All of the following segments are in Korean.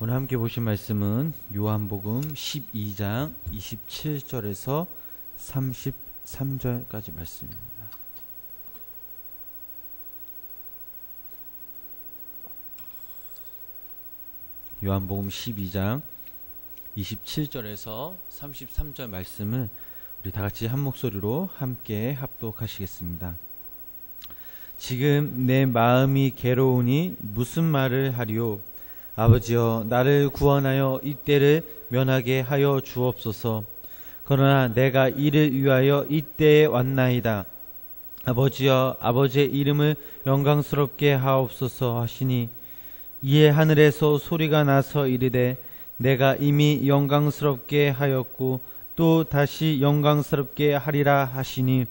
오늘 함께 보신 말씀은 요한복음 12장 27절에서 33절까지 말씀입니다. 요한복음 12장 27절에서 33절 말씀을 우리 다 같이 한 목소리로 함께 합독하시겠습니다. 지금 내 마음이 괴로우니 무슨 말을 하리요? 아버지여, 나를 구원하여 이때를 면하게 하여 주옵소서. 그러나 내가 이를 위하여 이때에 왔나이다. 아버지여, 아버지의 이름을 영광스럽게 하옵소서 하시니, 이에 하늘에서 소리가 나서 이르되, 내가 이미 영광스럽게 하였고 또 다시 영광스럽게 하리라 하시니,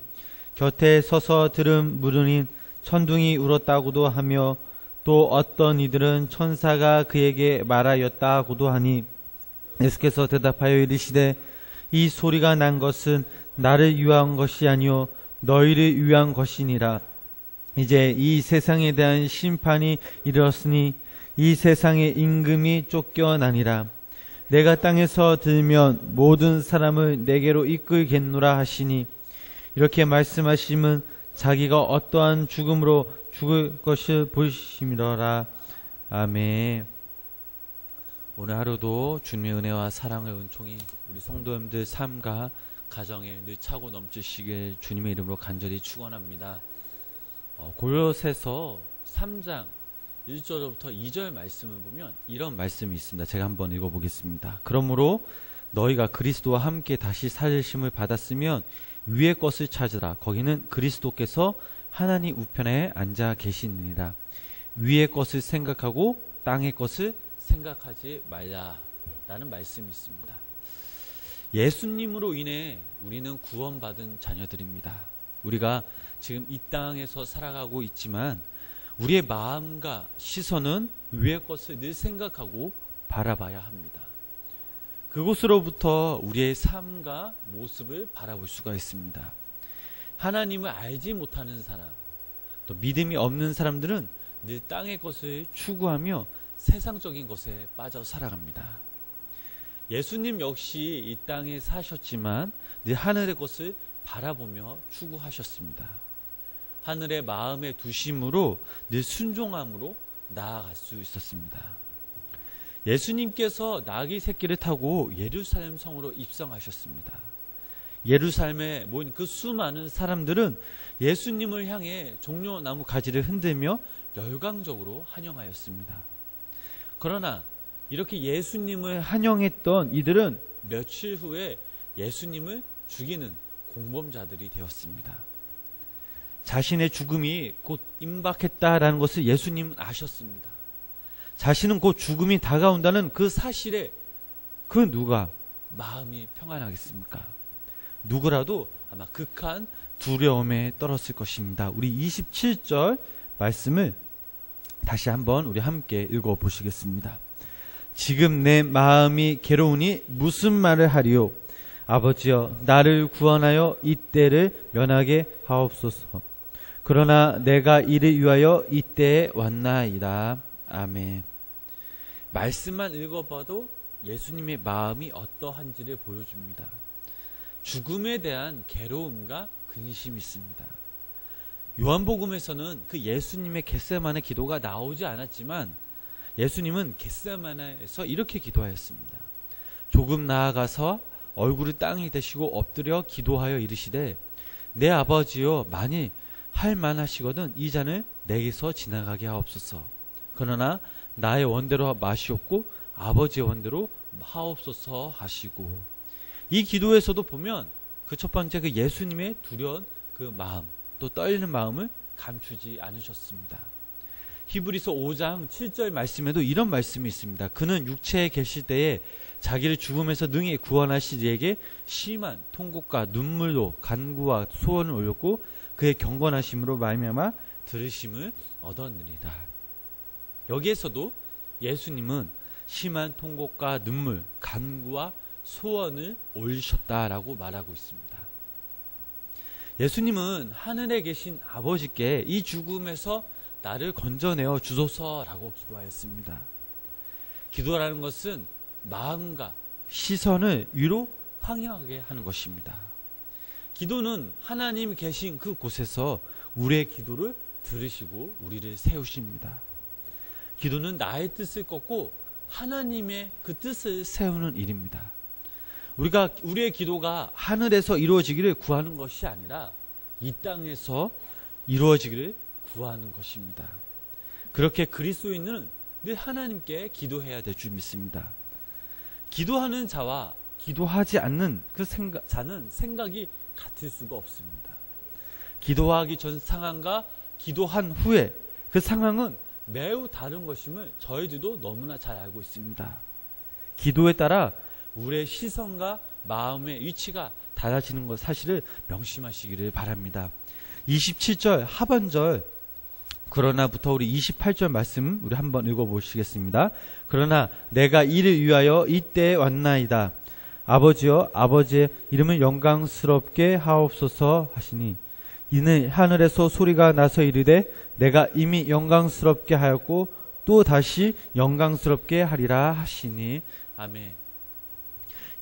곁에 서서 들은 무리는 천둥이 울었다고도 하며 또 어떤 이들은 천사가 그에게 말하였다고도 하니, 예수께서 대답하여 이르시되, 이 소리가 난 것은 나를 위한 것이 아니요 너희를 위한 것이니라. 이제 이 세상에 대한 심판이 이르렀으니 이 세상의 임금이 쫓겨나니라. 내가 땅에서 들면 모든 사람을 내게로 이끌겠노라 하시니, 이렇게 말씀하심은 자기가 어떠한 죽음으로 죽을 것을 보이심이로라. 아멘. 오늘 하루도 주님의 은혜와 사랑의 은총이 우리 성도님들 삶과 가정에 늘 차고 넘치시길 주님의 이름으로 간절히 축원합니다. 골로새서 3장 1절부터 2절 말씀을 보면 이런 말씀이 있습니다. 제가 한번 읽어보겠습니다. 그러므로 너희가 그리스도와 함께 다시 살리심을 받았으면 위의 것을 찾으라. 거기는 그리스도께서 하나님 우편에 앉아 계시느니라. 위의 것을 생각하고 땅의 것을 생각하지 말라 라는 말씀이 있습니다. 예수님으로 인해 우리는 구원받은 자녀들입니다. 우리가 지금 이 땅에서 살아가고 있지만 우리의 마음과 시선은 위의 것을 늘 생각하고 바라봐야 합니다. 그곳으로부터 우리의 삶과 모습을 바라볼 수가 있습니다. 하나님을 알지 못하는 사람, 또 믿음이 없는 사람들은 늘 땅의 것을 추구하며 세상적인 것에 빠져 살아갑니다. 예수님 역시 이 땅에 사셨지만 늘 하늘의 것을 바라보며 추구하셨습니다. 하늘의 마음에 두심으로 늘 순종함으로 나아갈 수 있었습니다. 예수님께서 나귀 새끼를 타고 예루살렘 성으로 입성하셨습니다. 예루살렘에 모인 그 수많은 사람들은 예수님을 향해 종려나무 가지를 흔들며 열광적으로 환영하였습니다. 그러나 이렇게 예수님을 환영했던 이들은 며칠 후에 예수님을 죽이는 공범자들이 되었습니다. 자신의 죽음이 곧 임박했다라는 것을 예수님은 아셨습니다. 자신은 곧 죽음이 다가온다는 그 사실에 그 누가 마음이 평안하겠습니까? 누구라도 아마 극한 두려움에 떨었을 것입니다. 우리 27절 말씀을 다시 한번 우리 함께 읽어보시겠습니다. 지금 내 마음이 괴로우니 무슨 말을 하리요? 아버지여, 나를 구원하여 이때를 면하게 하옵소서. 그러나 내가 이를 위하여 이때에 왔나이다. 아멘. 말씀만 읽어봐도 예수님의 마음이 어떠한지를 보여줍니다. 죽음에 대한 괴로움과 근심이 있습니다. 요한복음에서는 그 예수님의 겟세마네 기도가 나오지 않았지만 예수님은 겟세마네에서 이렇게 기도하였습니다. 조금 나아가서 얼굴을 땅에 대시고 엎드려 기도하여 이르시되, 내 아버지여, 만일 할 만하시거든 이 잔을 내게서 지나가게 하옵소서. 그러나 나의 원대로 마시옵고 아버지의 원대로 하옵소서 하시고, 이 기도에서도 보면 그 첫 번째 그 예수님의 두려운 그 마음, 또 떨리는 마음을 감추지 않으셨습니다. 히브리서 5장 7절 말씀에도 이런 말씀이 있습니다. 그는 육체에 계실 때에 자기를 죽음에서 능히 구원하시리 이에게 심한 통곡과 눈물로 간구와 소원을 올렸고 그의 경건하심으로 말미암아 들으심을 얻었느니라. 여기에서도 예수님은 심한 통곡과 눈물, 간구와 소원을 올리셨다라고 말하고 있습니다. 예수님은 하늘에 계신 아버지께 이 죽음에서 나를 건져내어 주소서라고 기도하였습니다. 기도라는 것은 마음과 시선을 위로 향하게 하는 것입니다. 기도는 하나님 계신 그 곳에서 우리의 기도를 들으시고 우리를 세우십니다. 기도는 나의 뜻을 꺾고 하나님의 그 뜻을 세우는 일입니다. 우리의 기도가 하늘에서 이루어지기를 구하는 것이 아니라 이 땅에서 이루어지기를 구하는 것입니다. 그렇게 그리스도인은 늘 하나님께 기도해야 될 줄 믿습니다. 기도하는 자와 기도하지 않는 그 자는 생각이 같을 수가 없습니다. 기도하기 전 상황과 기도한 후에 그 상황은 매우 다른 것임을 저희들도 너무나 잘 알고 있습니다. 기도에 따라 우리의 시선과 마음의 위치가 달라지는 것 사실을 명심하시기를 바랍니다. 27절 하반절 그러나부터 우리 28절 말씀 우리 한번 읽어보시겠습니다. 그러나 내가 이를 위하여 이때에 왔나이다. 아버지여 아버지의 이름을 영광스럽게 하옵소서 하시니 이는 하늘에서 소리가 나서 이르되 내가 이미 영광스럽게 하였고 또 다시 영광스럽게 하리라 하시니 아멘.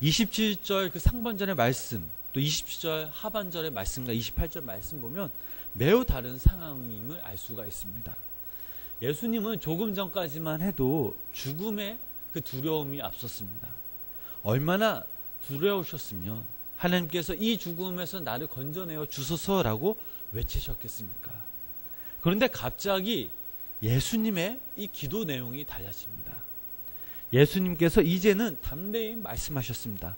27절 그 상반절의 말씀 또 27절 하반절의 말씀과 28절 말씀 보면 매우 다른 상황임을 알 수가 있습니다. 예수님은 조금 전까지만 해도 죽음의 그 두려움이 앞섰습니다. 얼마나 두려우셨으면 하나님께서 이 죽음에서 나를 건져내어 주소서라고 외치셨겠습니까? 그런데 갑자기 예수님의 이 기도 내용이 달라집니다. 예수님께서 이제는 담대히 말씀하셨습니다.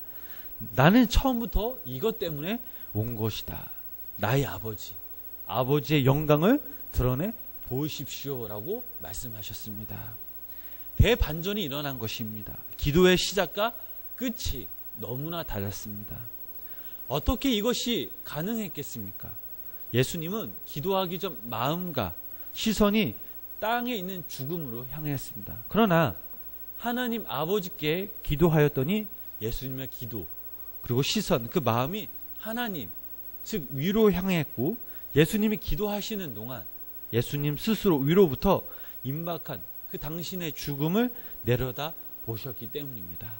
나는 처음부터 이것 때문에 온 것이다. 나의 아버지의 영광을 드러내 보이십시오라고 말씀하셨습니다. 대반전이 일어난 것입니다. 기도의 시작과 끝이 너무나 달랐습니다. 어떻게 이것이 가능했겠습니까? 예수님은 기도하기 전 마음과 시선이 땅에 있는 죽음으로 향했습니다. 그러나 하나님 아버지께 기도하였더니 예수님의 기도 그리고 시선 그 마음이 하나님 즉 위로 향했고 예수님이 기도하시는 동안 예수님 스스로 위로부터 임박한 그 당신의 죽음을 내려다 보셨기 때문입니다.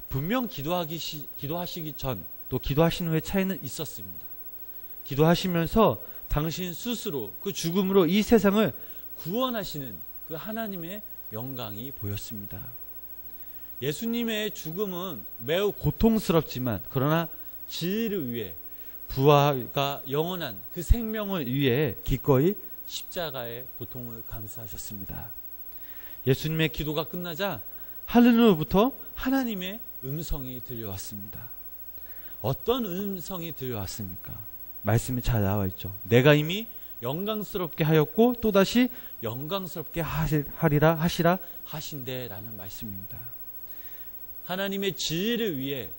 분명 기도하시기 전 또 기도하신 후에 차이는 있었습니다. 기도하시면서 당신 스스로 그 죽음으로 이 세상을 구원하시는 그 하나님의 영광이 보였습니다. 예수님의 죽음은 매우 고통스럽지만 그러나 진리를 위해 부활과 영원한 그 생명을 위해 기꺼이 십자가의 고통을 감수하셨습니다. 예수님의 기도가 끝나자 하늘로부터 하나님의 음성이 들려왔습니다. 어떤 음성이 들려왔습니까? 말씀이 잘 나와 있죠. 내가 이미 영광스럽게 하였고 또다시 영광스럽게 하시라 하신대라는 말씀입니다. 하나님의 진리를 위해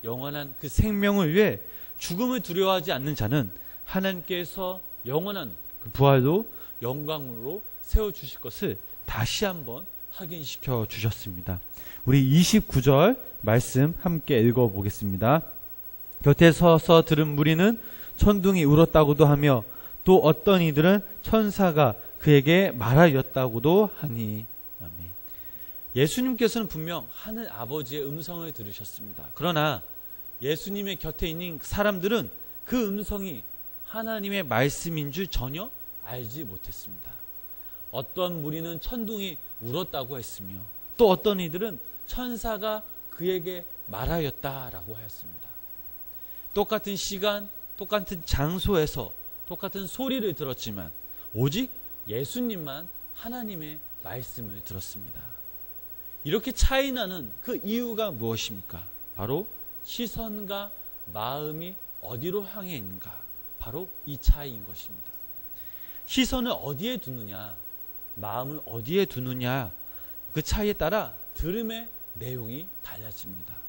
영원한 그 생명을 위해 죽음을 두려워하지 않는 자는 하나님께서 영원한 그 부활로 영광으로 세워주실 것을 다시 한번 확인시켜 주셨습니다. 우리 29절 말씀 함께 읽어보겠습니다. 곁에 서서 들은 무리는 천둥이 울었다고도 하며 또 어떤 이들은 천사가 그에게 말하였다고도 하니 아멘. 예수님께서는 분명 하늘 아버지의 음성을 들으셨습니다. 그러나 예수님의 곁에 있는 사람들은 그 음성이 하나님의 말씀인 줄 전혀 알지 못했습니다. 어떤 무리는 천둥이 울었다고 했으며 또 어떤 이들은 천사가 그에게 말하였다라고 하였습니다. 똑같은 시간, 똑같은 장소에서 똑같은 소리를 들었지만 오직 예수님만 하나님의 말씀을 들었습니다. 이렇게 차이 나는 그 이유가 무엇입니까? 바로 시선과 마음이 어디로 향해 있는가? 바로 이 차이인 것입니다. 시선을 어디에 두느냐, 마음을 어디에 두느냐, 그 차이에 따라 들음의 내용이 달라집니다.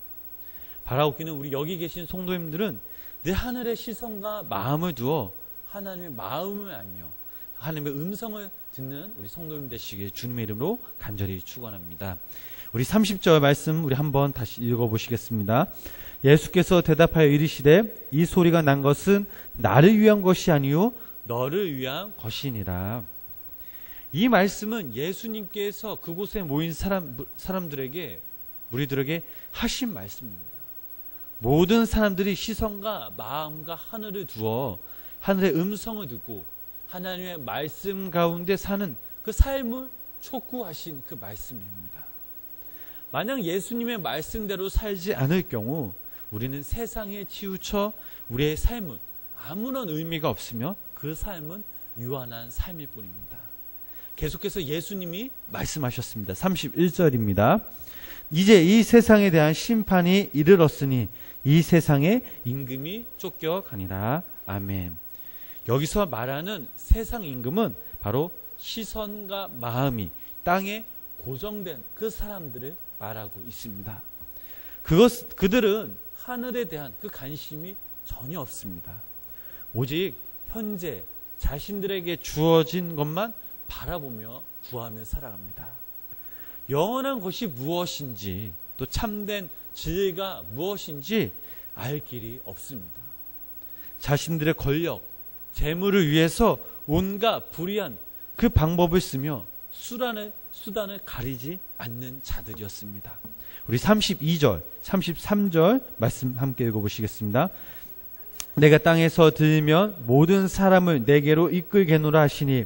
바라옵기는 우리 여기 계신 성도님들은 늘 하늘의 시선과 마음을 두어 하나님의 마음을 알며 하나님의 음성을 듣는 우리 성도님 되시길 주님의 이름으로 간절히 축원합니다. 우리 30절 말씀 우리 한번 다시 읽어보시겠습니다. 예수께서 대답하여 이르시되 이 소리가 난 것은 나를 위한 것이 아니요 너를 위한 것이니라. 이 말씀은 예수님께서 그곳에 모인 사람들에게, 무리들에게 하신 말씀입니다. 모든 사람들이 시선과 마음과 하늘을 두어 하늘의 음성을 듣고 하나님의 말씀 가운데 사는 그 삶을 촉구하신 그 말씀입니다. 만약 예수님의 말씀대로 살지 않을 경우 우리는 세상에 치우쳐 우리의 삶은 아무런 의미가 없으며 그 삶은 유한한 삶일 뿐입니다. 계속해서 예수님이 말씀하셨습니다. 31절입니다. 이제 이 세상에 대한 심판이 이르렀으니 이 세상의 임금이 쫓겨가니라. 아멘. 여기서 말하는 세상 임금은 바로 시선과 마음이 땅에 고정된 그 사람들을 말하고 있습니다. 그들은 하늘에 대한 그 관심이 전혀 없습니다. 오직 현재 자신들에게 주어진 것만 바라보며 구하며 살아갑니다. 영원한 것이 무엇인지, 또 참된 진리가 무엇인지 알 길이 없습니다. 자신들의 권력, 재물을 위해서 온갖 불의한 그 방법을 쓰며 수단을 가리지 않는 자들이었습니다. 우리 32절, 33절 말씀 함께 읽어보시겠습니다. 내가 땅에서 들면 모든 사람을 내게로 이끌게노라 하시니,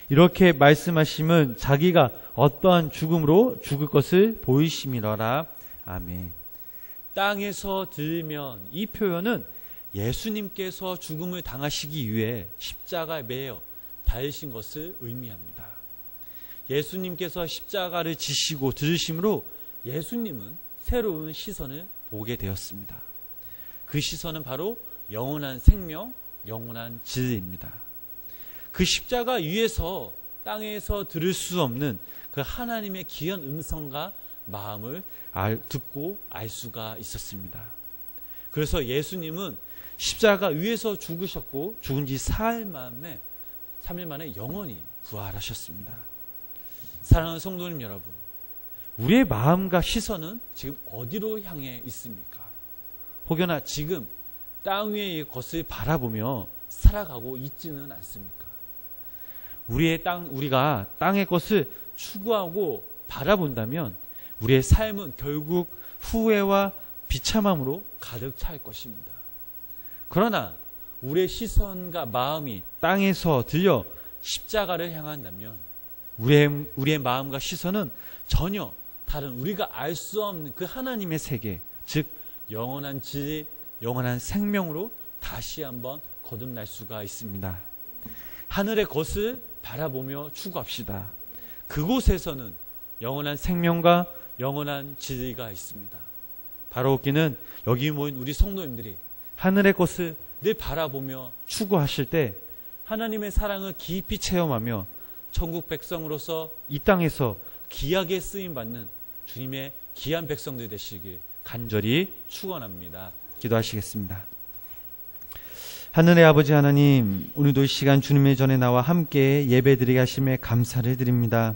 이렇게 말씀하심은 자기가 어떠한 죽음으로 죽을 것을 보이심이러라. 아멘. 땅에서 들면, 이 표현은 예수님께서 죽음을 당하시기 위해 십자가에 매여 달리신 것을 의미합니다. 예수님께서 십자가를 지시고 들으심으로 예수님은 새로운 시선을 보게 되었습니다. 그 시선은 바로 영원한 생명, 영원한 진리입니다. 그 십자가 위에서 땅에서 들을 수 없는 그 하나님의 귀한 음성과 마음을 듣고 알 수가 있었습니다. 그래서 예수님은 십자가 위에서 죽으셨고 죽은 지 3일 만에 영원히 부활하셨습니다. 사랑하는 성도님 여러분, 우리의 마음과 시선은 지금 어디로 향해 있습니까? 혹여나 지금 땅 위의 것을 바라보며 살아가고 있지는 않습니까? 우리가 땅의 것을 추구하고 바라본다면 우리의 삶은 결국 후회와 비참함으로 가득 찰 것입니다. 그러나 우리의 시선과 마음이 땅에서 들려 십자가를 향한다면 우리의 마음과 시선은 전혀 다른, 우리가 알 수 없는 그 하나님의 세계, 즉 영원한 진리, 영원한 생명으로 다시 한번 거듭날 수가 있습니다. 하늘의 것을 바라보며 추구합시다. 그곳에서는 영원한 생명과 영원한 진리가 있습니다. 바로 웃기는 여기 모인 우리 성도님들이 하늘의 것을 늘 바라보며 추구하실 때 하나님의 사랑을 깊이 체험하며 천국 백성으로서 이 땅에서 귀하게 쓰임받는 주님의 귀한 백성들 되시길 간절히 축원합니다. 기도하시겠습니다. 하늘의 아버지 하나님, 오늘도 이 시간 주님의 전에 나와 함께 예배드리게 하심에 감사를 드립니다.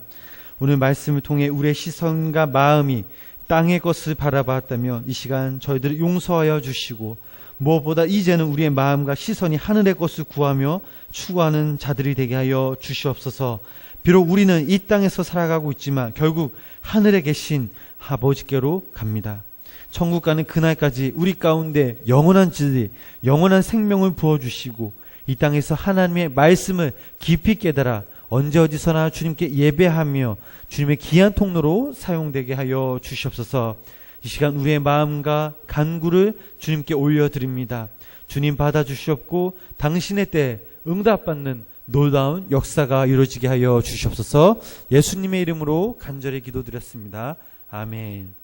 오늘 말씀을 통해 우리의 시선과 마음이 땅의 것을 바라봤다면 이 시간 저희들을 용서하여 주시고, 무엇보다 이제는 우리의 마음과 시선이 하늘의 것을 구하며 추구하는 자들이 되게 하여 주시옵소서. 비록 우리는 이 땅에서 살아가고 있지만 결국 하늘에 계신 아버지께로 갑니다. 천국 가는 그날까지 우리 가운데 영원한 진리, 영원한 생명을 부어주시고 이 땅에서 하나님의 말씀을 깊이 깨달아 언제 어디서나 주님께 예배하며 주님의 귀한 통로로 사용되게 하여 주시옵소서. 이 시간 우리의 마음과 간구를 주님께 올려드립니다. 주님 받아주시옵고 당신의 때 응답받는 놀라운 역사가 이루어지게 하여 주시옵소서. 예수님의 이름으로 간절히 기도드렸습니다. 아멘.